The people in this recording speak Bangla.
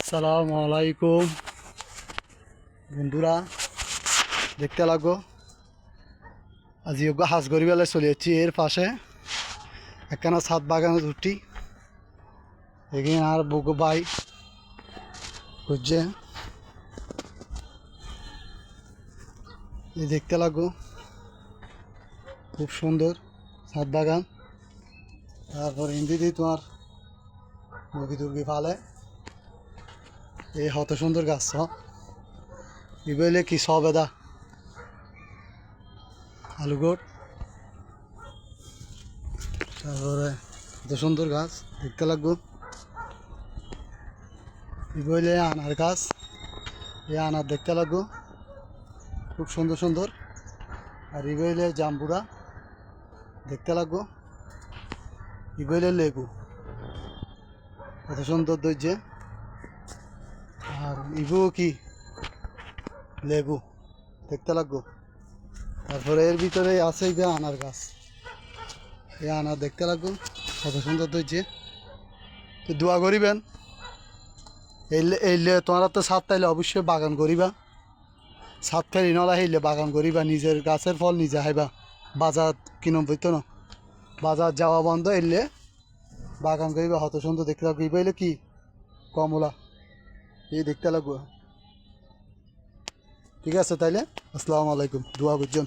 আসসালামু আলাইকুম বন্ধুরা, দেখতে লাগো আজ হাঁস গড়ি বেলায় চলে যাচ্ছি। এর পাশে একখানা ছাদ বাগানে উঠি এখানে আর বুকো বাই খুঁজছে। এই দেখতে লাগো খুব সুন্দর ছাদ বাগান। তারপর হিন্দি দিয়ে তোমার মুরগি টুরগি ফালে। এই হত সুন্দর গাছ এগুলো কি সবেদা আলুগোট। তারপরে এত সুন্দর গাছ দেখতে লাগবো। এগুলো আনার গাছ, এই আনার দেখতে লাগবো খুব সুন্দর সুন্দর। আর এগুলো জাম্বুরা দেখতে লাগবো। এগুলো লেবু কত সুন্দর দইছে। আর ইবু কি লেবু দেখতে লাগবো। তারপরে এর ভিতরে আছে আনার গাছ, এই আনার দেখতে লাগবো কত সুন্দর দইছে। তো দোয়া করিবেন এইলে তোমার তো ছাদ তাইলে অবশ্যই বাগান করিবা। ছাদ ফেরি নলা হইলে বাগান করিবা, নিজের গাছের ফল নিজে খাইবা। বাজার কিনো বইতো না, বাজার যাওয়া বন্ধ। এলে বাগান করিবা কত সুন্দর দেখতে লাগবে। বইলে কি কমলা এই দেখতে লাগবো। ঠিক আছে তাইলে আসসালামু আলাইকুম, দোয়া করছেন।